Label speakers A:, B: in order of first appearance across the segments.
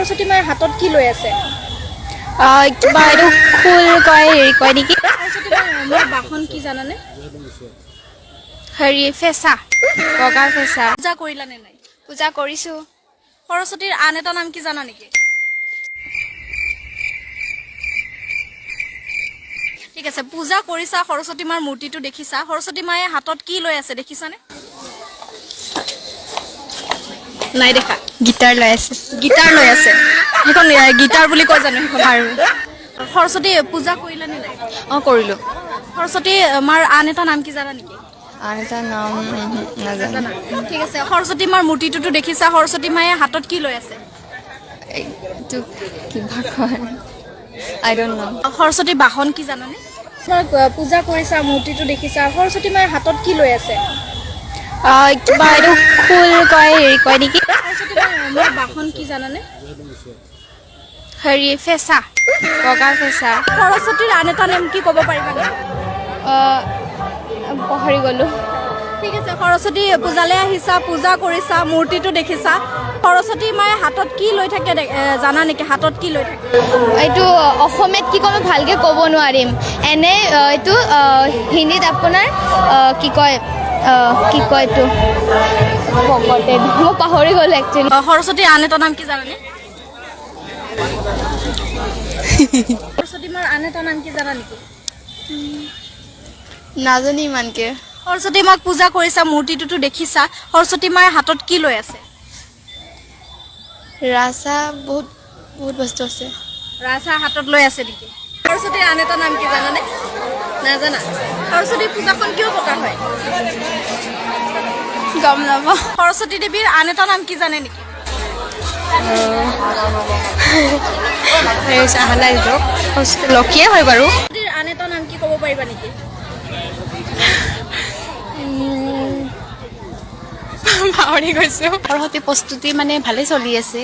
A: সৰস্বতী মাৰ হাতত কি লৈ আছে?
B: কিবা এইটো খোল কয় হেৰি কয় নেকি
A: সৰস্বতী মাৰ বাহন কি জানানে?
B: হেৰি ফেঁচা বগা ফেঁচা
A: পূজা কৰিলা নে নাই?
B: পূজা কৰিছো
A: সৰস্বতীৰ আন এটা নাম কি জানা নেকি? ঠিক আছে, পূজা কৰিছা, সৰস্বতী মাৰ মূৰ্তিটো দেখিছা, সৰস্বতী মায়ে হাতত কি লৈ আছে দেখিছানে? নাই দেখা।
B: গীটাৰ লৈ আছে
A: গীটাৰ লৈ আছে। সেইখন গীটাৰ বুলি কয় জানো সেইখন? আৰু সৰস্বতী পূজা কৰিলা নে নাই?
B: কৰিলো
A: সৰস্বতী মাৰ আন এটা নাম কি জানা নেকি?
B: আন এটা নাম নাজানো
A: ঠিক আছে, সৰস্বতী মাৰ মূৰ্তিটোতো দেখিছা, সৰস্বতী মায়ে হাতত কি লৈ আছে?
B: এইটো কিবা কয় আই ডোন্ট নো
A: সৰস্বতী বাহন কি জানানে? পূজা কৰিছা, মূৰ্তিটো দেখিছা, সৰস্বতী মায়ে হাতত কি লৈ আছে?
B: কিবা এইটো খোল কয় হেৰি কয় নেকি
A: সৰস্বতী মাৰ বাহন কি জানানে?
B: হেৰি ফেঁচা বগা ফেঁচা
A: সৰস্বতীৰ আন এটা নাম কি ক'ব পাৰিবানে?
B: পাহৰি গলো
A: ঠিক আছে, সৰস্বতী পূজালৈ আহিছা, পূজা কৰিছা, মূৰ্তিটো দেখিছা, সৰস্বতী মায়ে হাতত কি লৈ থাকে জানা নেকি? হাতত কি লৈ থাকে?
B: এইটো অসমীয়াত কি ক'ম ভালকে ক'ব নোৱাৰিম এনে এইটো হিন্দীত আপোনাৰ কি কয় এইটো মই পাহৰি গ'লো একচুৱেলি
A: সৰস্বতীৰ আন এটা নাম কি জানানে? সৰস্বতী মাৰ আন এটা নাম কি জানা নেকি?
B: নাজানি ইমানকে
A: সৰস্বতী মাক পূজা কৰিছা, মূৰ্তিটোতো দেখিছা, সৰস্বতী মায়ে হাতত কি লৈ আছে?
B: ৰাজা বহুত বহুত বস্তু আছে
A: ৰাজহাঁহ হাতত লৈ আছে নেকি? সৰস্বতীৰ আন এটা নাম কি জানানে? নাজানা? সৰস্বতী পূজাখন কিয় পতা হয়?
B: গম নাপাওঁ
A: সৰস্বতী দেৱীৰ আন এটা নাম কি জানে নেকি?
B: লক্ষীয়ে হয় বাৰু
A: সৰস্বতীৰ আন এটা নাম কি ক'ব পাৰিবা নেকি?
B: পাহৰি গৈছো সৰস্বতী প্ৰস্তুতি মানে ভালে চলি আছে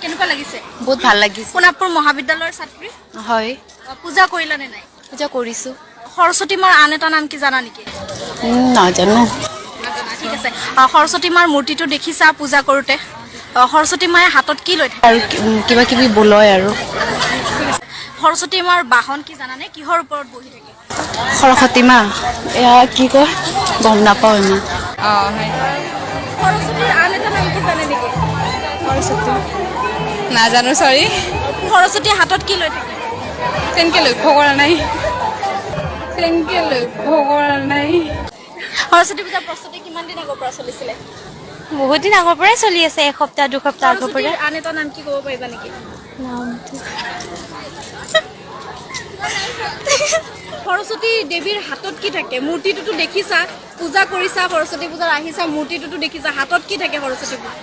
A: কেনেকুৱা লাগিছে?
B: বহুত ভাল লাগিছে
A: সোণাপুৰ মহাবিদ্যালয়ৰ ছাত্ৰী
B: হয়
A: পূজা কৰিলা নে নাই?
B: পূজা কৰিছো
A: সৰস্বতী মাৰ আন এটা নাম কি জানা নেকি?
B: নাজানো
A: ঠিক আছে, সৰস্বতী মাৰ মূৰ্তিটো দেখিছা পূজা কৰোঁতে, সৰস্বতী মায়ে হাতত কি লৈ থাকে?
B: আৰু কিবা কিবি বলয় আৰু
A: সৰস্বতী মাৰ বাহন কি জানানে? কিহৰ ওপৰত বহি থাকে?
B: সৰস্বতী মা এয়া কি কয় গম নাপাওঁ ইমান
A: সৰস্বতীৰ আন এটা নাম কি জানে নেকি?
B: সৰস্বতী নাজানো চৰি
A: সৰস্বতী হাতত কি লৈ থাকে?
B: তেনেকে লক্ষ্য কৰা নাই
A: সৰস্বতী পূজাৰ প্ৰস্তুতি কিমান দিন আগৰ পৰা চলিছিলে?
B: বহুত দিন আগৰ পৰাই চলি আছে এসপ্তাহ দুসপ্তাহ আগৰ পৰা
A: সৰস্বতীৰ আন এটা নাম কি ক'ব পাৰিবা নেকি? সৰস্বতী দেৱীৰ হাতত কি থাকে? মূৰ্তিটোতো দেখিছা, পূজা কৰিছা, সৰস্বতী পূজাত আহিছা, মূৰ্তিটোতো দেখিছা, হাতত কি থাকে সৰস্বতী পূজা?